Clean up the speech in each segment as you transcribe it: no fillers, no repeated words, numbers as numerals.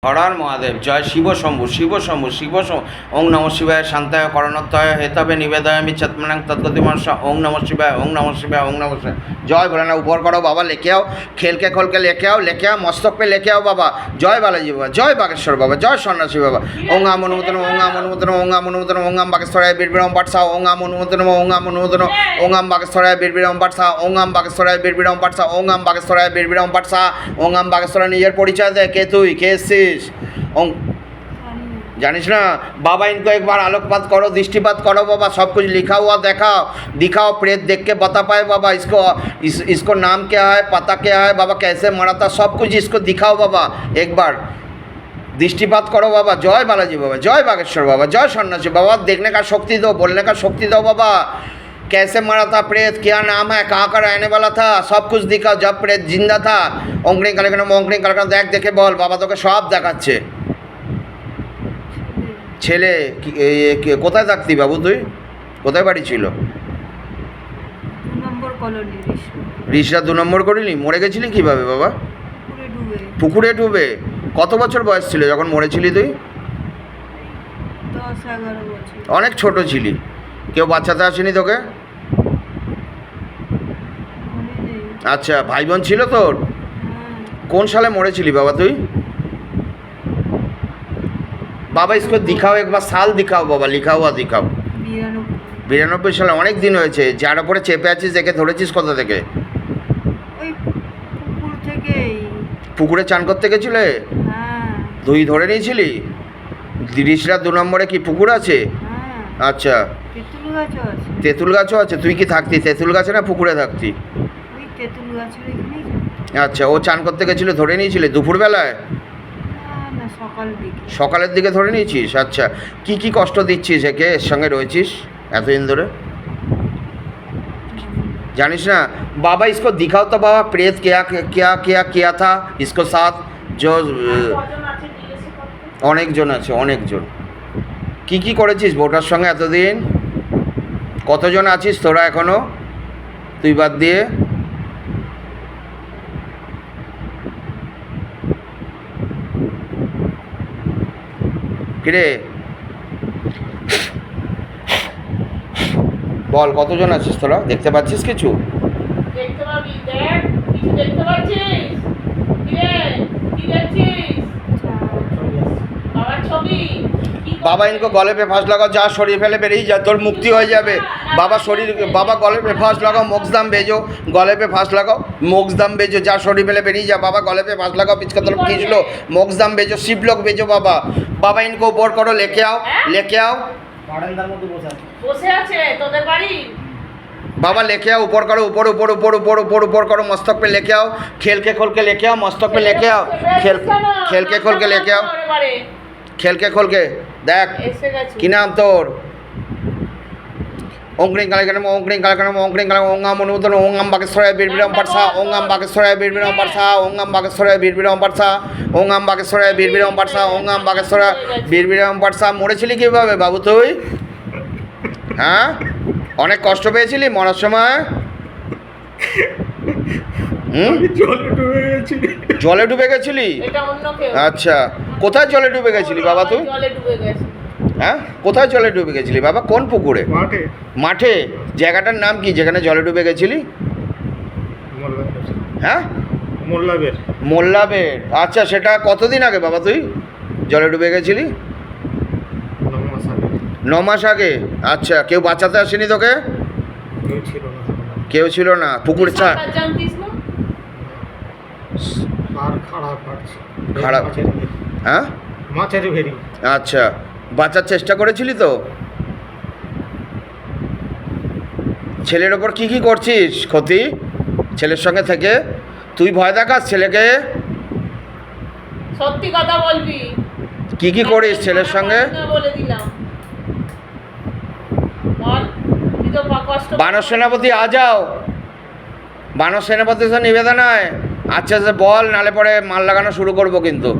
হর হর মহাদেব। জয় শিব শম্ভু শিব শম্ভু শিব শম্ভু। ওং নমঃ শিবায় শান্তায় করণত্বয় হেতবে নিবেদয়ামি চত্মনাং তদ্গতিমর্ষ। ওং নমঃ শিবায় ওং নমঃ শিবায় ওং নমঃ শিবায়। জয় ভোলেনাথ। উপর করো বাবা, लेके आओ, खेल के खोल के लेके आओ मस्तक पे लेके आओ बाबा। जय बालाजी बाबा, जय बागेश्वर बाबा, जय सन्यासी बाबा। ओं आम अनुमोदन ओं आम अनुमोदन ओं आम अनुमोदन ओं आम बागेश्वराय बीरबिरम पाठसा। ओं आम अनुमोदन ओं आम अनुमोदन ओं आम बागेश्वराय बीरबिरम पाठसा। ओं आम बागेश्वराय बीरबिरम पाठसा। ओं आम बागेश्वराय बीरबिरम पाठसा। ओं आम बागेश्वराय নিজের পরিচয় দে, কে তুই, কে এসছিস? ओं जानिस ना बाबा, इनको एक बार आलोकपात करो, दृष्टिपात करो बाबा, सब कुछ लिखा हुआ दिखाओ, दिखाओ, प्रेत देख के बता पाए बाबा। इसको नाम क्या है, पता क्या है बाबा, कैसे मरा था, सब कुछ इसको दिखाओ बाबा। एक बार दृष्टिपात करो बाबा। जय बालाजी बाबा, जय बागेश्वर बाबा, जय सन्यासी बाबा। देखने का शक्ति दो, बोलने का शक्ति दो बाबा। कैसे मरा था प्रेत, क्या नाम है, कहाँ का रहने वाला था, सब कुछ दिखाओ। जब प्रेत जिंदा था ओंकड़ी कालेकन देख देखे बोल बाबा, তোকে সব দেখাচ্ছে। ছেলে কোথায় থাকতি বাবু, তুই কোথায় বাড়ি ছিল? রিসরা 2 নম্বর করিনি। মরে গেছিলি কিভাবে বাবা? পুকুরে ডুবে। কত বছর বয়স ছিল যখন মরেছিলি তুই? 10-11 বছর। অনেক ছোট ছিলি। কেউ বাচ্চাতে আসেনি তোকে? আচ্ছা, ভাই বোন ছিল তোর? কোন সালে মরেছিলি বাবা তুই? बाबा इसको दिखाओ, एक बार साल दिखाओ बाबा, लिखा हुआ दिखाओ। 92 সালে। অনেক দিন হয়েছে। যার উপরে চেপে আছিস দেখে ধরেছিস কোথা থেকে? ওই পুকুর থেকেই। পুকুরে চান করতে গেছিলে? হ্যাঁ। তুই ধরে নিয়েছিলি? রিসরা 2 নম্বরে কি পুকুর আছে? হ্যাঁ। আচ্ছা, তেঁতুল গাছও আছে। তেঁতুল গাছও আছে। তুই কি থাকতি তেঁতুল গাছে না পুকুরে থাকতি? ওই তেঁতুল গাছের এখানেই। আচ্ছা, ও চান করতে গেছিল, ধরে নিয়েছিলে দুপুরবেলায়? না, সকালের দিকে ধরে নিয়েছিস। আচ্ছা, কি কি কষ্ট দিচ্ছিস একে, এর সঙ্গে রয়েছিস এতদিন ধরে? জানিস না बाबा, इसको दिखाओ तो बाबा, प्रेत क्या क्या क्या किया था इसको साथ जो অনেকজন আছে, অনেকজন। কি কি করেছিস বউটার সঙ্গে এতদিন? কতজন আছিস তোরা এখনো, তুই বাদ দিয়ে? কিরে বল, কতজন আছিস তোরা? দেখতে পাচ্ছিস কিছু? দেখতে পাবি, দেখ কিছু দেখতে পাচ্ছিস? কিরে কি দেখছিস? বাবার ছবি। बाबा इनको गले पे फांस लगाओ, जा शरीर फैले बेरिए जा, तोर मुक्ति हो जाए बाबा। शरीर बाबा गले पे फांस लगाओ, मोक्षधाम भेजो, गले पे फांस लगाओ, मोक्षधाम भेजो, जा शरीर फैले बेरिए जा बाबा। गले पे फांस लगाओ, पिचका तरफ खींच लो, मोक्षधाम भेजो, शिवलोक भेजो बाबा। बाबा इनको ऊपर करो, लेके आओ, लेके आओ। বসে আছে তোদের বাড়ি। बाबा लेके आओ, ऊपर करो, ऊपर ऊपर ऊपर ऊपर ऊपर ऊपर करो, मस्तक पे लेके आओ, खेल के खोल के लेके आओ, मस्तक पे लेके आओ, खेल के खोल के लेके आओ, खेल के खोल के देख। কি নাম তোর? ओंकड़ी कालेकन ओंकड़ी कालेकन ओंकड़ी कालेकन ओं आम अनुमोदन ओं आम बागेश्वराय बीरबिरम पाठसा। ओं आम बागेश्वराय बीरबिरम पाठसा। ओं आम बागेश्वराय बीरबिरम पाठसा। ओं आम बागेश्वराय बीरबिरम पाठसा। ओं आम बागेश्वराय बीरबिरम पाठसा। মরেছিলি কিভাবে বাবু তুই? হ্যাঁ, অনেক কষ্ট পেয়েছিলি মরার সময়? জলে ডুবে গেছিলি? আচ্ছা, কোথায় জলে ডুবে গেছিলি বাবা তুই? হ্যাঁ, কোথায় জলে ডুবে গেছিলি বাবা? কোন পুকুরে? মাঠে। জায়গাটার নাম কি যেখানে জলে ডুবে গেছিলি? হ্যাঁ, মোল্লাবের। আচ্ছা, সেটা কতদিন আগে বাবা তুই জলে ডুবে গেছিলি? 9 মাস আগে। আচ্ছা, কেউ বাঁচাতে আসেনি তোকে? কেউ ছিল না। পুকুর খারাপ। হ্যাঁ, আচ্ছা, বাঁচার চেষ্টা করেছিলি তো? ছেলের ওপর কি কি করছিস ক্ষতি ছেলের সঙ্গে থেকে? তুই ভয় দেখাস ছেলেকে? সত্যি কথা বলবি। কি কি করিস ছেলের সঙ্গে? বলে দিলাম। বল, তুই তো কষ্ট। বানর সেনাপতি আ যাও, বানর সেনাপতি তো নিবেদন হয়। আচ্ছা আচ্ছা বল, নালে পরে মাল লাগানো শুরু করবো কিন্তু।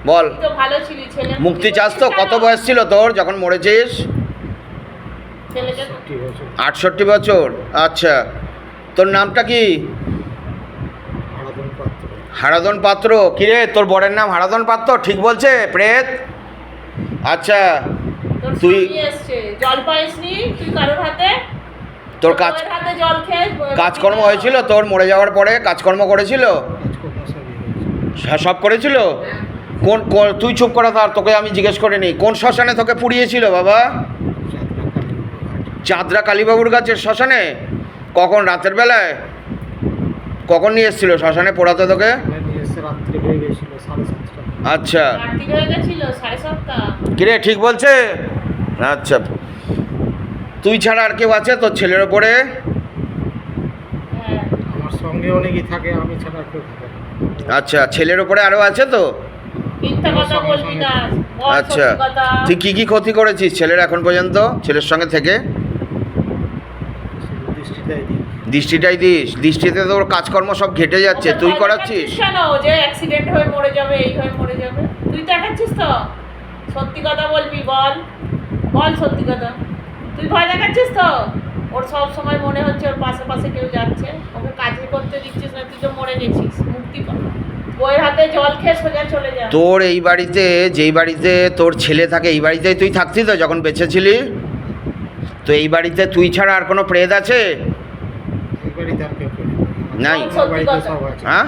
বল, তো ভালো ছিলি ছেলে। মুক্তি চাস তো? কত বয়স ছিল তোর যখন মরেছিস? 68 বছর। আচ্ছা, তোর নামটা কি? হারাধন পাত্র, কিরে তোর বরের নাম হারাধন পাত্র, ঠিক বলছে প্রেত? আচ্ছা, তোর তুই- স্বামী এসছে, জল পাইসনি তুই কারোর হাতে? তোর কাজ বউয়ের হাতে জল খেয়ে কাজকর্ম হয়েছিল তোর মরে যাওয়ার পরে? কাজকর্ম করেছিল? সব করেছিল? তুই চুপ করা, তার তোকে আমি জিজ্ঞেস করিনি। কোন শ্মশানে তোকে পুড়িয়েছিল বাবা? চাঁদরা কালীবাবুর গাছের শ্মশানে? কখন, রাতের বেলায়? কখন নিয়ে এসেছিল শ্মশানে পোড়াতে তোকে? আচ্ছা, রাত্রি হয়ে গেছিল 7:30। কিরে ঠিক বলছে? আচ্ছা, তুই ছাড়া আর কেউ আছে তোর ছেলের ওপরে? হ্যাঁ, আমার সঙ্গে অনেকেই থাকে, আমি ছাড়া আর কেউ থাকে না। আচ্ছা, ছেলের ওপরে আরও আছে তো? মিথ্যা কথা বলবি না, বল আচ্ছা, সত্যি কথা। তুই কী কী ক্ষতি করেছিস ছেলের এখন পর্যন্ত, ছেলের সঙ্গে থেকে? শুধু দৃষ্টিটাই দিই। দৃষ্টিটাই দিস? দৃষ্টিতে তোর কাজকর্ম সব ঘেটে যাচ্ছে, ওকে তুই ভয় করাচ্ছিস? দেখাচ্ছিস কেন? যে অ্যাক্সিডেন্ট হয়ে মরে যাবে, এই হয়ে মরে যাবে, তুই দেখাচ্ছিস তো? সত্যি কথা বলবি, বল বল সত্যি কথা। তুই ভয় দেখাচ্ছিস তো? ওর সব সময় মনে হচ্ছে ওর পাশে পাশে কেউ যাচ্ছে, ওকে কাজে করতে দিচ্ছিস না, তুই তো মরে গেছিস, মুক্তি পা। বইয়ের হাতে জল খেয়ে সোজা চলে যা। তোর এই বাড়িতে, যেই বাড়িতে তোর ছেলে থাকে, এই বাড়িতেই তুই থাকতি তো যখন বেঁচে ছিলি? তো এই বাড়িতে তুই ছাড়া আর কোনো প্রেত আছে? এই বাড়িতে আর কেউ কেউ নাই? অন্য বাড়িতে সব আছে। হ্যাঁ,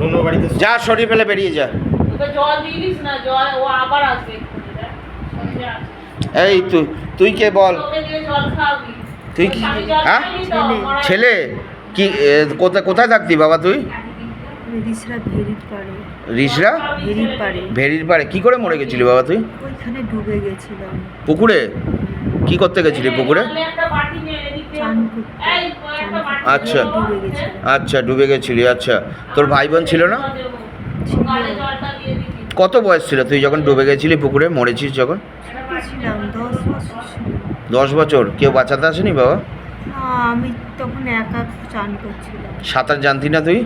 অন্য বাড়িতে সব- যা শরীর ফেলে বেরিয়ে যা। তোকে জল দিলিস না, জল ও আবার আসবে এক্ষুনি, দেখ। যা। এই তুই কে বল? ওকে দিয়ে জল খাওয়াবি। তুই তোর কি- স্বামী জল হ্যাঁ? খায়নি তো, মারা- ছেলে কি কোথায় কোথায় থাকতি বাবা তুই? রিসরা ভেরির পাড়ে। রিসরা ভেরির পাড়ে। ভেরির পাড়ে? কি করে মরে গেছিলি বাবা তুই? ওইখানে ডুবে গেছিলাম। পুকুরে? কি করতে গেছিলি পুকুরে? এই, একটা বাটি নে, এদিকে। চান করতে। এই, একটা বাটি আচ্ছা। নে, ডুবে গেছিলাম। আচ্ছা, ডুবে গেছিলি। আচ্ছা, তোর ভাই বোন ছিল না? ছিল। গালে জলটা দিয়ে দিবি। কত বয়স ছিল তুই যখন ডুবে গেছিলি পুকুরে, মরেছিস যখন? ছোট ছিলাম, 10 বছর ছিল। 10 বছর? কেউ বাঁচাতে আসেনি বাবা? না, আমি তখন একা চান করছিলাম। সাঁতার জানতি না তুই?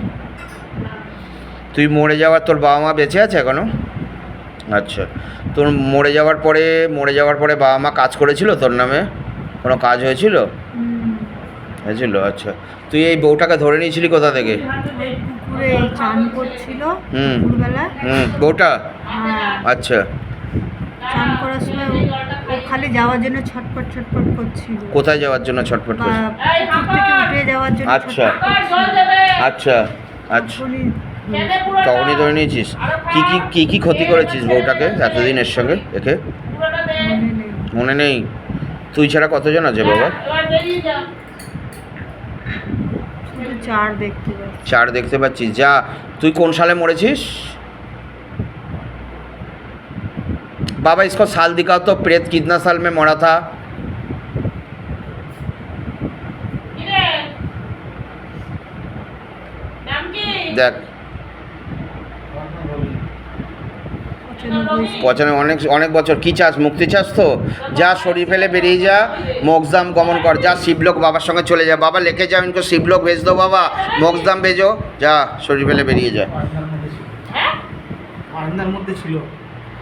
তুই মরে যাওয়ার, তোর বাবা মা বেঁচে আছে এখনো? আচ্ছা, তোর মরে যাওয়ার পরে বাবা মা কাজ করেছিল তোর নামে? কোনো কাজ হয়েছিল? হয়েছিল, আচ্ছা। তুই এই বউটাকে ধরে নিয়েছিলি কোথা থেকে? ওই পুকুরে এই চান করছিল হুম। দুপুরবেলা। বউটা? হ্যাঁ, আচ্ছা, চান করার সময় ও খালি যাওয়ার জন্য ছটপট ছটপট করছিল। কোথায় যাওয়ার জন্য ছটফট বা করছিস? পুকুর থেকে উঠে যাওয়ার জন্য আচ্ছা। ছটফট আর জল করছিল। দেবে। আচ্ছা আচ্ছা, তখনই খেতে পুরোটা। তখনই ধরে নিয়েছিস? কি ক্ষতি করেছিস বউটাকে এতদিন এর সঙ্গে একে? পুরোটা দে। মনে নেই। মনে নেই? তুই ছাড়া কতজন আছে বাবা? এবার বেরিয়ে যা। শুধু চার দেখতে পাচ্ছি। 4 দেখতে পাচ্ছিস? যা। তুই কোন সালে মরেছিস बाबा? इसको साल दिखाओ तो, प्रेत कितना साल में मरा था? কি রে? নাম কি? দেখ, 95 অনেক অনেক বছর। কি চাস, মুক্তি চাস তো? যা, শরীর ফেলে বেরিয়ে যা, মোক্ষধাম গমন কর। যা, শিবলোক বাবার সঙ্গে চলে যা। বাবা लेके जाओ इनको, शिवलोक भेज दो बाबा, मोक्षधाम भेजो। যা, শরীর ফেলে বেরিয়ে যা। হ্যাঁ? বারান্দার মধ্যে ছিল।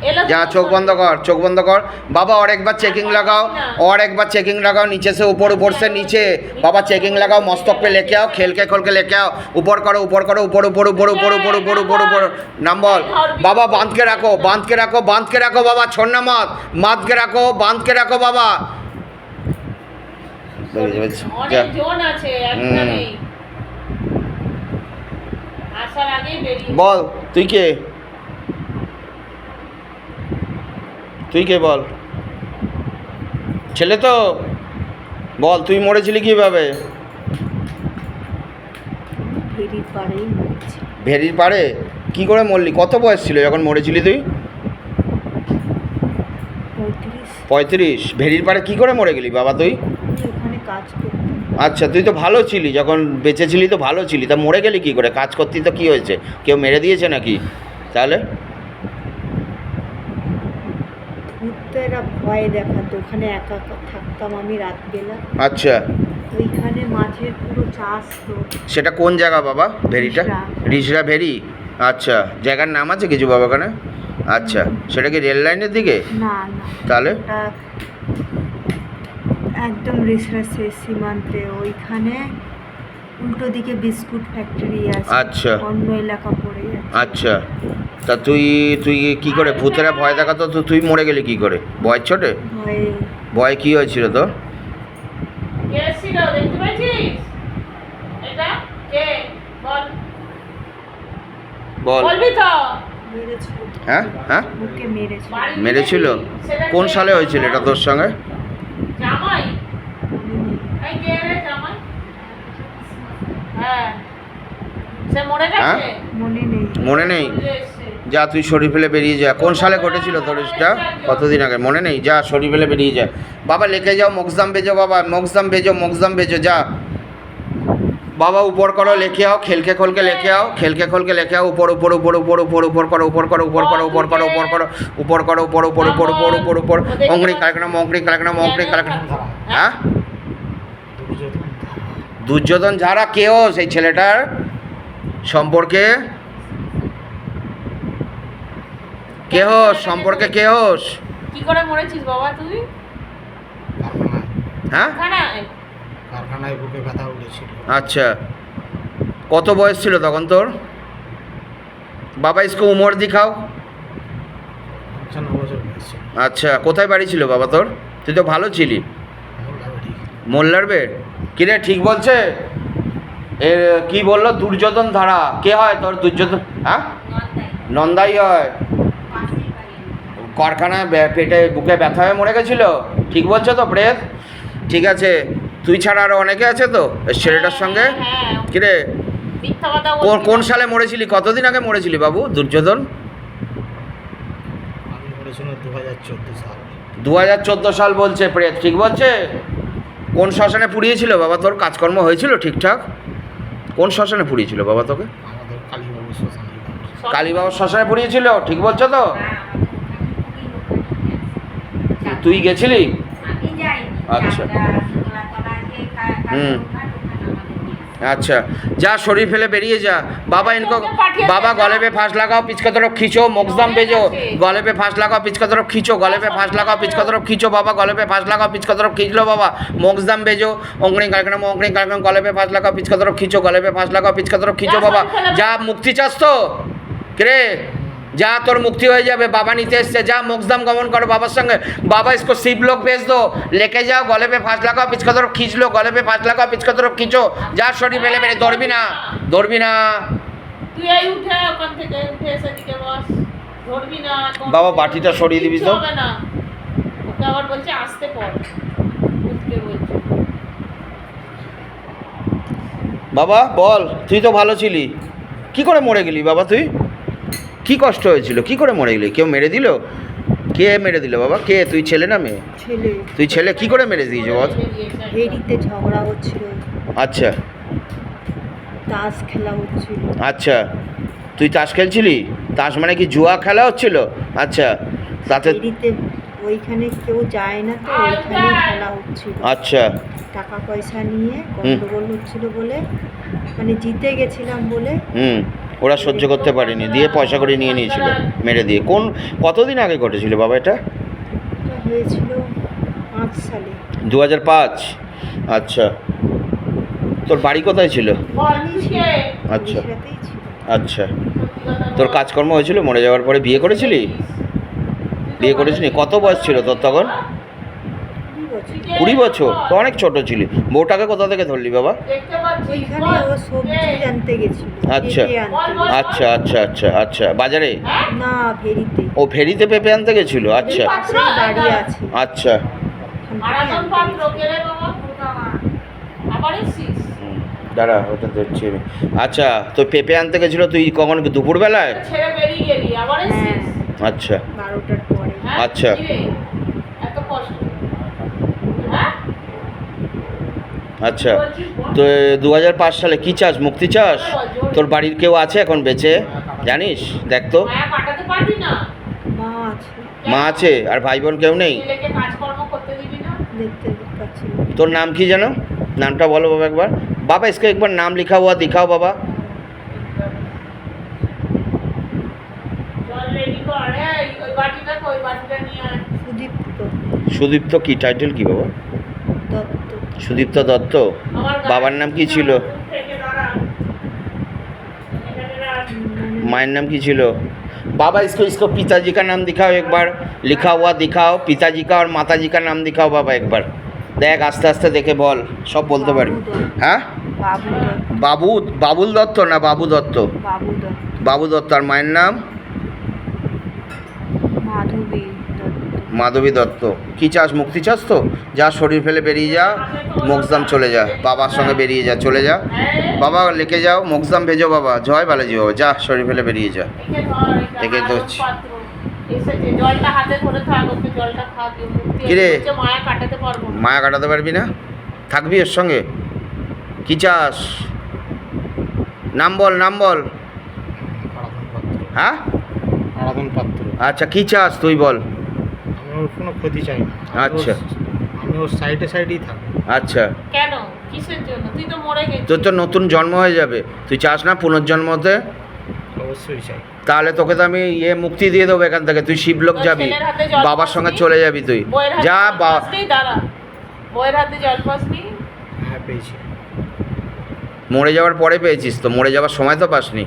এলো যা, চোখ বন্ধ কর, চোখ বন্ধ কর बाबा। और एक बार चेकिंग लगाओ, और एक बार चेकिंग लगाओ, नीचे से ऊपर, ऊपर से नीचे। बाबा चेकिंग लगाओ, मस्तक पे लेके आओ, खेल के खोल के लेके आओ। ऊपर करो, ऊपर करो, ऊपर ऊपर ऊपर ऊपर ऊपर ऊपर ऊपर ऊपर। नाम बोल बाबा। बांध के रखो, बांध के रखो, बांध के रखो बाबा, छोड़ना मत। बांध के रखो, बांध के रखो बाबा। অনেক জন আছে, একটা নেই। আসার আগেই বেরিয়ে বল, তুই কে? তুই কে বল? ছেলে তো বল, তুই মরেছিলি কিভাবে? ভেরির পাড়েই মরছি। ভেরির পাড়ে? কি করে মরলি? কত বয়স ছিল যখন মরেছিলি তুই? 35। 35? ভেরির পাড়ে কি করে মরে গেলি বাবা তুই? আমি ওখানে কাজ করতাম। আচ্ছা, তুই তো ভালো ছিলি, যখন বেঁচে ছিলি তো ভালো ছিলি, তা মরে গেলি কি করে? কাজ করতি তো কি হয়েছে? কেউ মেরে দিয়েছে নাকি তাহলে? ঘুরতে এরা ভয় দেখাতো, ওখানে একা একা থাকতাম আমি রাতবেলা। আচ্ছা, ওইখানে মাছের পুরো চাষ তো। সেটা কোন জায়গা বাবা ভেরিটা? রিসরা। রিসরা ভেরি? আচ্ছা, জায়গার নাম আছে কিছু বাবা ওখানে? আচ্ছা, সেটা কি রেল লাইনের দিকে? না না, তাহলে? ওটা একদম রিসরা শেষ সীমান্তে। ওইখানে উল্টো দিকে বিস্কুট ফ্যাক্টরি আছে। আচ্ছা। অন্য এলাকা পড়ে যাচ্ছে। আচ্ছা, তা তুই তুই কি করে ভূতেরা ভয় দেখাতো, তো তুই মরে গেলি কি করে ভয়ের চোটে? ভয়ে ভয় কি হয়েছিল তোর? কে ছিল দেখতে পাচ্ছিস? এটা কে? বল বল। বলবি তো? মেরেছিল, হ্যাঁ হ্যাঁ, বুকে মেরেছিল। বাড়ি মেরেছিল? সেটা কোন কে? সালে হয়েছিল এটা তোর সঙ্গে? জামাই? এই কে রে জামাই? হ্যাঁ, সে মরে হ্যাঁ? গেছে? মনে নেই। মনে নেই? চলে এসছে। যা তুই শরীর ফেলে বেরিয়ে যা। কোন সালে ঘটেছিল তোর এটা? কতদিন আগে? মনে নেই? যা শরীর ফেলে বেরিয়ে যা বাবা। লেখে যাও মোক্সদাম বেজো বাবা, মোক্সদাম বেজো, মোক্সদাম বেজো, যা বাবা। উপর করো, লেখে আও, খেলকে খোলকে লেখে আও, খেলকে খোলকে লেখে আও। উপর উপর উপর উপর উপর উপর করো, উপর করো, উপর করো, উপর করো, উপর করো, উপর করো, উপর উপর উপর উপর উপর উপর। অঙ্গড়ি কালকনা, অঙ্গড়ি কালকনা, অঙ্গড়ি কালকনা। হ্যাঁ, দুর্যোধন ঝাড়া কেও সেই ছেলেটার সম্পর্কে কেহ সম্পর্কে কেহস? কি করে মরেছিস বাবা তুই? কারখানায় হ্যাঁ, কারখানায়? কারখানায় বুকে ব্যথা উঠেছিল। আচ্ছা। কত বয়স ছিল তখন তোর? বাবা ইসকো উমর দিখাও। 95 বছর বয়স ছিল। আচ্ছা, কোথায় বাড়ি ছিল বাবা তোর? তুই তো ভালো ছিলি। মোল্লাবাড়ি। মোল্লার বেড? কিরে ঠিক বলছে? এ কি বললো? দুর্যোধন ধারা কে হয় তোর? দুর্যোধন? হ্যাঁ, নন্দাই হয়। কারখানায় পেটে বুকে ব্যথা হয়ে মরে গেছিল, ঠিক বলছো তো প্রেত? ঠিক আছে, তুই ছাড়া আরও অনেকে আছে তো এই ছেলেটার সঙ্গে? হ্যাঁ, কিরে মিথ্যা কথা কোন বলছিস কোন না। সালে মরেছিলি? কতদিন আগে মরেছিলি বাবু দুর্যোধন? আমি বলেছিলাম 2014 সাল। 2014 সাল বলছে প্রেত, ঠিক বলছে? কোন শ্মশানে পুড়িয়েছিল বাবা তোর? কাজকর্ম হয়েছিল ঠিকঠাক? কোন শ্মশানে পুড়িয়েছিল বাবা তোকে? আমাদের কালীবাবু শ্মশান বিভাগ। কালীবাবুর শ্মশানে পুড়িয়েছিল, ঠিক বলছো তো? তুই গেছিলি? আমি যাইনি। আচ্ছা। হুম। হুম। अच्छा जा शरीर फैले बेरिए जा बाबा इनको बाबा गले पे फांस लगाओ पिच की तरफ खींचो मोक्सदम भेजो गले पे फांस लगाओ पिच की तरफ खींचो गले पे फांस लगाओ पिच की तरफ खींचो बाबा गले पे फांस लगाओ पिच की तरफ खींच लो बाबा मोक्सदम भेजो ओंगड़ी कार्यक्रम गले पे फांस लगाओ पिच की तरफ खींचो गले पे फांस लगाओ पिच की तरफ खींचो बाबा जा मुक्ति चास तो करे जा तोर मुक्ति हो जाए बाबा नीते से जा मोक्सदम गमन करो बाबा संगे बाबा इसको शिव लोग भेज दो लेके जाओ गले पे फांस लगाओ पिच की तरफ खींच लो गले पे फांस लगाओ पिच की तरफ खींचो जा शरीर मेले मेरे दौड़बी ना তুই এই উঠে ওখান থেকে উঠে এসে দিকে বস ধরবি না এখন। বাবা, বাটিটা সরিয়ে দিবি তো? কিচ্ছু হবে না ওকে আবার বলছে আসতে পর উঠতে বলছে बाबा बोल तुई तो भालो छिली की करे मरे गेली बाबा तुई की कष्ट হয়েছিল কি করে মরে গেলি কেউ মেরে দিল কে মেরে দিল বাবা কে তুই ছেলে না মেয়ে ছেলে তুই ছেলে কি করে মেরে দিয়েছে বল হেরিতে ঝগড়া হচ্ছিল, আচ্ছা তাস খেলা হচ্ছিল। আচ্ছা তুই তাস খেলছিলি তাস মানে কি জুয়া খেলা হচ্ছিল আচ্ছা তাতে হেরিতে ওইখানে কেউ যায় না তো ওইখানে খেলা হচ্ছিল। আচ্ছা টাকা পয়সা নিয়ে গন্ডগোল হচ্ছিল বলে মানে জিতে গেছিলাম বলে হুম ওরা সহ্য করতে পারেনি দিয়ে পয়সা করে নিয়ে নিয়েছিল মেরে দিয়ে কোন কতদিন আগে ঘটেছিল বাবা এটা এটা হয়েছিল 5 সালে। 2005 আচ্ছা তোর বাড়ি কোথায় ছিল বল তুই কে? আচ্ছা উড়িষ্যাতেই ছিল। আচ্ছা সত্যি কথা তোর বল। কাজকর্ম হয়েছিল মরে যাওয়ার পরে বিয়ে করেছিলি বিয়ে করেছিলি কত বয়স ছিল তোর তখন 20 বছর। 20 বছর তো অনেক ছোট ছিলি বউটাকে কোথা থেকে ধরলি বাবা দেখতে পাচ্ছিস ওইখানে বল। ও সবজি কে? আনতে গেছিল, আচ্ছা। পেঁপে আনতে গেছিল। আচ্ছা আচ্ছা আচ্ছা আচ্ছা বাজারে হ্যাঁ? না ভেরিতে ও ফেরিতে পেঁপে আনতে গেছিল আচ্ছা পাশে বাড়ি আছে আচ্ছা আরাধন পাত্র কে রে বাবা? আবার এসছিস? হুম, দাঁড়া ওটা দেখছি আমি। আচ্ছা তো পেঁপে আনতে গেছিল তুই কখন দুপুরবেলায় ছেড়ে বেরিয়ে গেলি আবার এসছিস? আচ্ছা 12টার পরে। হ্যাঁ? আচ্ছা। কি রে? এত কষ্ট হ্যাঁ আচ্ছা বলছিস বল। তো 2005 সালে কি চাস মুক্তি চাস তোর বাড়ির কেউ আছে এখন বেঁচে জানিস দেখ তো মায়া পাঠাতে পারবি না মা আছে, মা আছে আর ভাই বোন কেউ নেই ছেলেকে কাজকর্ম করতে দিবি না দেখতে পাচ্ছি না। তোর নাম কি জানো নামটা বলো বাবা একবার बाबा इसका एक बार नाम लिखा हुआ दिखाओ बाबा জল রেডি কর এই ওই বাটিটা কই বাটিটা নিয়ে আয় সুদীপ্ত সুদীপ্ত কি টাইটেল কি বাবা দত্ত। সুদীপ্ত দত্ত আমার বাবার নাম কি ছিল? থেকে मायर नाम की ছিল बाबा इसको इसको पिताजी का नाम दिखाओ एक बार लिखा हुआ दिखाओ पिताजी का और माताजी का नाम दिखाओ बाबा एक बार देख आस्ते आस्ते देखे बोल सब बोलते पारबি हाँ বাবু দত্ত। बाबू बाबुल दत्त ना बाबू दत्त বাবু দত্ত। बाबू दत्त और मायर नाम মাধবী দত্ত। মাধবী দত্ত কি চাস মুক্তি চাস তো যা শরীর ফেলে বেরিয়ে যা মোক্ষধাম চলে যা বাবার সঙ্গে বেরিয়ে যা চলে যা বাবা লিখে যাও মোক্ষধাম ভেজো বাবা জয় বালাজি বাবা যা শরীর ফেলে বেরিয়ে যা থেকে তো এসেছে জলটা হাতে ধরে থাক ওকে জলটা খা দিয়ে মুক্তি কি রে? হচ্ছে, মায়া কাটাতে পারবো না। মায়া কাটাতে পারবি না থাকবি এর সঙ্গে কি চাস নাম বল আরাধন পাত্র। হ্যাঁ আরাধন পাত্র। আচ্ছা কি চাস তুই বল আমি ওর কোনো ক্ষতি চাই না। আচ্ছা। আমি ওর সাইডে সাইডেই থাকি। আচ্ছা কেন কিসের জন্য তুই তো মরে গেছিস তোর তো নতুন জন্ম হয়ে যাবে তুই চাস না পুনর্জন্মতে অবশ্যই চাই। তাহলে তোকে তো আমি মুক্তি দিয়ে দেবো এখান থেকে তুই শিবলোক তোর যাবি ছেলের হাতে জল বাবার সঙ্গে পাসনি? চলে যাবি তুই বইয়ের হাতে যা জল পাসনি? দাঁড়া বইয়ের হাতে জল পাসনি হ্যাঁ পেয়েছি। মরে যাওয়ার পরে পেয়েছিস তো মরে যাওয়ার সময় তো পাসনি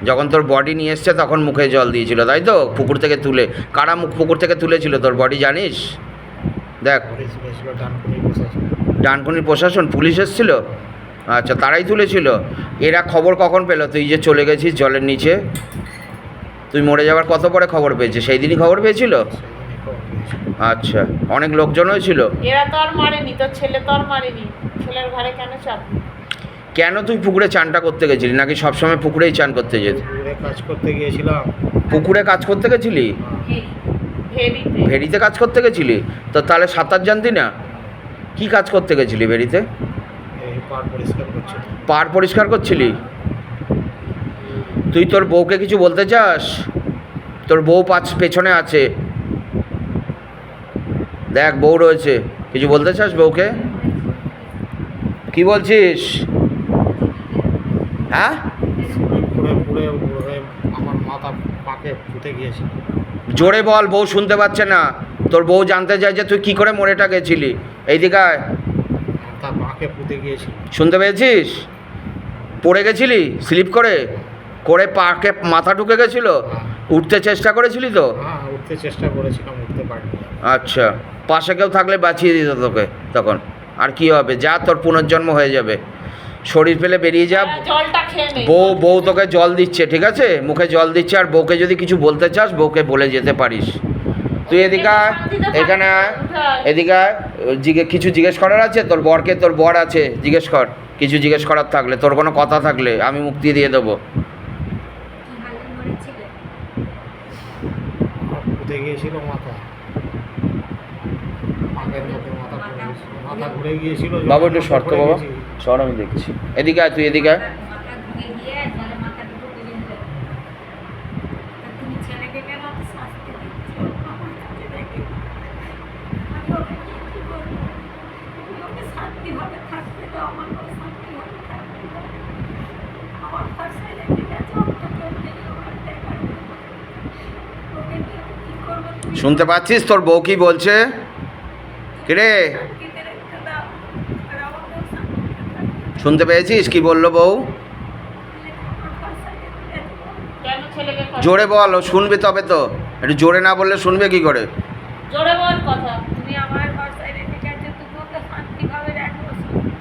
যখন তোর বডি নিয়ে এসছে তখন মুখে জল দিয়েছিল তাই তো পুকুর থেকে তুলে কারা মুখ পুকুর থেকে তুলেছিল তোর বডি জানিস দেখ পুলিশ গেছিল ডানকুনি প্রশাসন। ডানকুনির প্রশাসন পুলিশ এসেছিল আচ্ছা তারাই তুলেছিল এরা খবর কখন পেলো তুই যে চলে গেছিস জলের নিচে তুই মরে যাওয়ার কত পরে খবর পেয়েছে সেই দিনই খবর পেয়েছিল সেদিনই খবর পেয়েছি। আচ্ছা অনেক লোকজন হয়েছিল এরা তো আর মারেনি তোর ছেলে তো আর মারেনি ছেলের ঘরে কেন চাপ কেন তুই পুকুরে চানটা করতে গেছিলি নাকি সবসময় পুকুরেই চান করতে যেত পুকুরে কাজ করতে গিয়েছিলাম। পুকুরে কাজ করতে গেছিলি ভেরিতে ভেড়িতে কাজ করতে গেছিলি তো তাহলে সাঁতার জানতি না কি কাজ করতে গেছিলি ভেড়িতে এই পাড় পরিষ্কার করছে। পাড় পরিষ্কার করছিলি তুই তোর বউকে কিছু বলতে চাস তোর বউ পেছনে আছে দেখ বউ রয়েছে কিছু বলতে চাস বউকে কি বলছিস হ্যাঁ পুরে পুরে পুরে আমার মাথা পাকে ফুটে গিয়েছিল। জোরে বল বউ শুনতে পাচ্ছে না তোর বউ জানতে চায় যে তুই কি করে মরেটা গেছিলি এইদিকে আয়। মাথা পাকে ফুটে গিয়েছিল। শুনতে পেয়েছিস পড়ে গেছিলি স্লিপ করে করে পাকে মাথা ঢুকে গেছিল উঠতে চেষ্টা করেছিলি তো হ্যাঁ উঠতে চেষ্টা করেছিলাম উঠতে পারিনি। আচ্ছা পাশে কেউ থাকলে বাঁচিয়ে দিত তোকে তখন আর কি হবে যা তোর পুনর্জন্ম হয়ে যাবে শরীর ফেলে বেরিয়ে যা জলটা খেয়ে নে বউ তোকে জল দিচ্ছে ঠিক আছে মুখে জল দিচ্ছে আর বউকে যদি কিছু বলতে চাস বউকে বলে যেতে পারিস তুই এদিকে আয়, এখানে আয়, এদিকে আয়। কিছু জিজ্ঞেস করার আছে তোর বরকে তোর বর আছে জিজ্ঞেস কর কিছু জিজ্ঞেস করার থাকলে তোর কোনো কথা থাকলে আমি মুক্তি দিয়ে দেবো আমার ফুটে গিয়েছিল মাথা পাকের মধ্যে মাথা ঘুরে গিয়েছিল। মাথা ঘুরে গিয়েছিল। বাবা একটু শর্ত পড়ে বাবা গেছি। সর আমি দেখছি এদিকে আয় তুই এদিকে আয় শুনতে পাচ্ছিস তোর বউ কি বলছে কিরে শুনতে পেয়েছিস কি বললো বউ কেন ছেলেকে কথা? জোরে বল ও শুনবে তবে তো একটু জোরে না বললে শুনবে কি করে জোরে বল কথা তুমি আমার ভরসায় রেখে গেছো, তুমি ওকে শান্তিভাবে রাখো,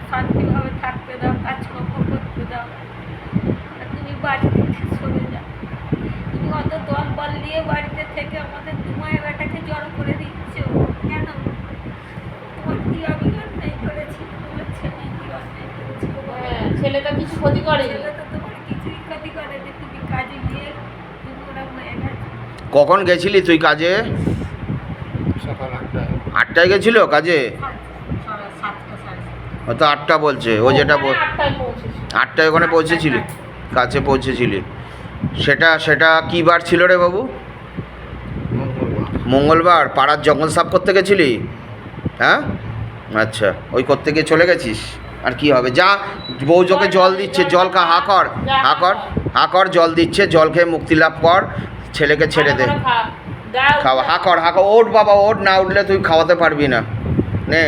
শান্তিভাবে থাকতে দাও, কাজকর্ম করতে দাও। আর তুমি বাড়ি থেকে সরে যাও। তুমি অত দল বল নিয়ে বাড়িতে থেকে আমাদের দুমায় বেটাকে জড়ো করে দিচ্ছ কেন? তোমার কি আমি অন্যায় করেছি? তোমার ছেলে কি অন্যায় করেছি? হ্যাঁ, ছেলেটা কিছু ক্ষতি করেনি ছেলে তো তোমার কিছুই ক্ষতি করেনি, তুমি কাজে গিয়ে তুমি ওরা হয়ে গেছে। কখন গেছিলি তুই কাজে সকাল 8টায়। 8টায় গেছিল কাজে সাড়ে 7টা, সাড়ে 7টা। ও তো 8টা বলছে ও যেটা ওখানে 8টায় পৌঁছেছি 8টায় ওখানে পৌঁছেছিলি কাছে পৌঁছেছিলি সেটা কী বার ছিল রে বাবু মঙ্গলবার। মঙ্গলবার পাড়ার জঙ্গল সাফ করতে গেছিলি হ্যাঁ আচ্ছা ওই করতে গিয়ে চলে গেছিস আর কি হবে যা বউ চোখে জল দিচ্ছে জল খা হা কর হা কর হা কর জল দিচ্ছে জল খেয়ে মুক্তি লাভ কর ছেলেকে ছেড়ে দে খাওয়া হা কর ওঠ বাবা ওঠ না উঠলে তুই খাওয়াতে পারবি না নে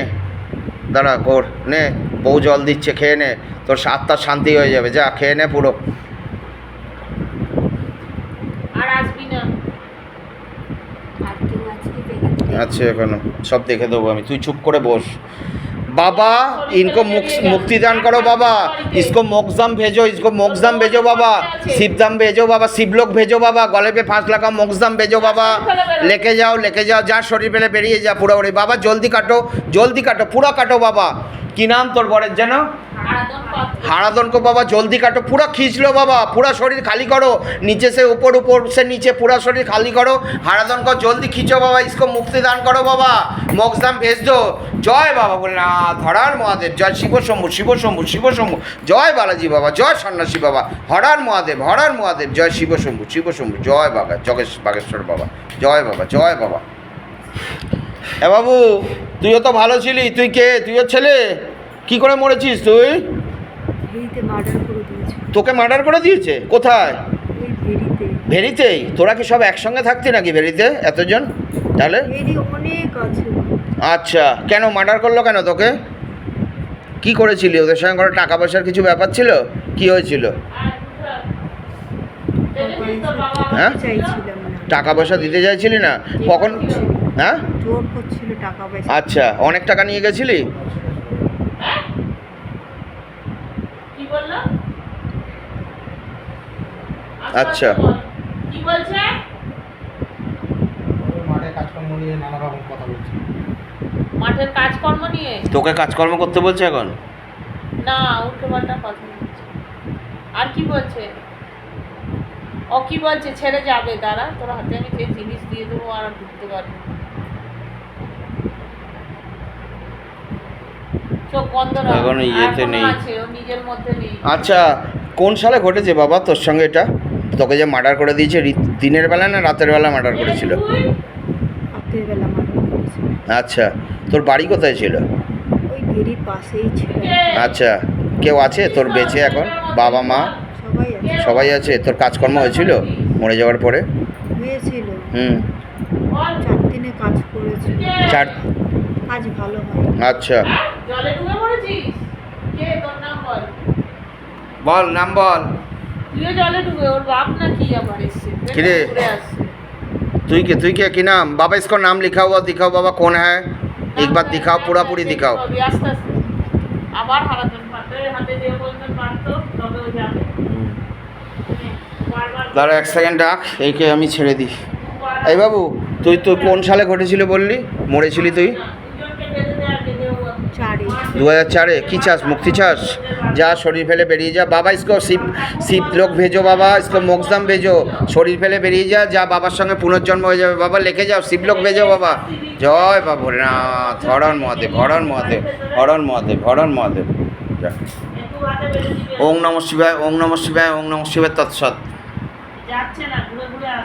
দাঁড়া কর নে বউ জল দিচ্ছে খেয়ে নে তোর আত্মার শান্তি হয়ে যাবে যা খেয়ে নে পুরো আর কেউ আজকে দেখে দিতে আচ্ছা এখনো সব দেখে দেবো আমি, তুই চুপ করে বস। बाबा इनको मुक्ति दान करो बाबा, इसको मोक्षधाम भेजो, इसको मोक्षधाम भेजो बाबा, शिवधाम भेजो बाबा, शिवलोक भेजो बाबा, गले पे फांस लगाओ, मोक्षधाम भेजो बाबा, लेके जाओ जा शरीर पेले बेरिए जा पूरा उड़े बाबा, जल्दी काटो पूरा काटो बाबा। की नाम तोर बड़े जानो? হারাদন পাত্র। हाड़ादन को बाबा जल्दी काटो, पूरा खींच लो बाबा, पूरा शरीर खाली करो, नीचे से ऊपर ऊपर से नीचे पूरा शरीर खाली करो। हाड़ादन को जल्दी खींचो बाबा, इसको मुक्ति दान करो बाबा, मोक्षधाम भेज दो। जय बाबा भोलेनाथ, हरार महादेव, जय शिव शंभु शिव शंभु शिव शंभु, जय बालाजी बाबा, जय सन्यासी बाबा, हरार महादेव, जय शिव शंभु जय बाबा, जगेश बागेश्वर बाबा, जय बाबा। এ বাবু তুইও তো ভালো ছিলি, তুই কে? তুইও ছেলে, কি করে মরেছিস তুই? ভেরিতে মার্ডার করে দিয়েছে। তোকে মার্ডার করে দিয়েছে? কোথায়? ওই ভেরিতে। ভেরিতেই? তোরা কি সব একসঙ্গে থাকতি নাকি ভেরিতে এতজন? তাহলে ভেরি অনেক আছে। আচ্ছা, কেন মার্ডার করলো কেন তোকে? কি করেছিলি ওদের সঙ্গে? কোনো টাকা পয়সার কিছু ব্যাপার ছিল? কি হয়েছিল? দেখেছিস তোর বাবা? হ্যাঁ? চাইছিলাম না, টাকা পয়সা দিতে চাইছিলি না? কখন? হ্যাঁ জোর করছিল টাকা পয়সা। আচ্ছা, অনেক টাকা নিয়ে গেছিলি? হ্যাঁ? কি বললো? আচ্ছা। কি বলছে? মাঠে কাজকর্ম নিয়ে নানা রকম কথা বলছে। মাঠের কাজকর্ম নিয়ে? তোকে কাজকর্ম করতে বলছে এখন? না, উল্টো পাল্টা কথা বলছে। আর কি বলছে? ও কি বলছে? ছেড়ে যাবে, দাঁড়া, তোর হাতে আমি যে জিনিস দিয়ে দেবো আর ঢুকতে পারবি না। চোখ বন্ধ রাখ। এখনো ইয়েতে এখনো নেই। আছে, ও নিজের মধ্যে নেই। আচ্ছা, কোন সালে ঘটেছে বাবা তোর সঙ্গে এটা? তোকে যে মার্ডার করে দিয়েছে, দিনের বেলা না রাতের বেলা মার্ডার করেছিল? তুই? রাতের বেলা মার্ডার করেছে। আচ্ছা, তোর বাড়ি কোথায় ছিল? ওই ভেরির পাশেই ছিল। কে? আচ্ছা, কেউ আছে তোর বেঁচে এখন? বাবা মা সবাই আছে। সবাই আছে? তোর কাজকর্ম হয়েছিল মরে যাওয়ার পরে? হয়েছিল, হুম। বল। 4 দিনে কাজ করেছিল। কে? চার? কাজ ভালো হয়। আচ্ছা, হ্যাঁ? জলে ডুবে মরেছিস? কে? তোর নাম বল। বল নাম বল। তুইও জলে ডুবে? ওর বাপ না কি আবার এসছে? কিরে? ঘুরে আসছে। তুই কি नाम? बाबा इसको नाम लिखा हुआ दिखाओ बाबा, कौन है? एक बार दिखाओ, पूरा पूरी दिखाओ। আস্তে আস্তে আবার হারাজন পাত্র হাতে দিয়ে বলতেন পারতো, তবে ও যাবে। বারবার দাঁড়া এক সেকেন্ড ডাক, এইকে আমি ছেড়ে দিই। এই বাবু, তুই কোন সালে ঘটেছিল বললি মরেছিলি তুই? দুজনকে বেঁধে দেয়া, বেঁধে ও 4-এ। 2004-এ? কি চাস? মুক্তি চাস? যা শরীর ফেলে বেরিয়ে যা বাবা, इसको শিব লোক ভেজো বাবা, इसको मोक्षधाम भेजो, শরীর ফেলে বেরিয়ে যা বাবার সঙ্গে পুনর্জন্ম হয়ে যাবে বাবা, লিখে যাও শিবলোক ভেজো বাবা। জয় বাবা ভোলেনাথ, হরণ মহাদেব, যা। একটু হাতে বেঁধে দিবে। ওং নমঃ শিবায়, তৎসৎ। যাচ্ছে না, ঘুরে ঘুরে আসছে।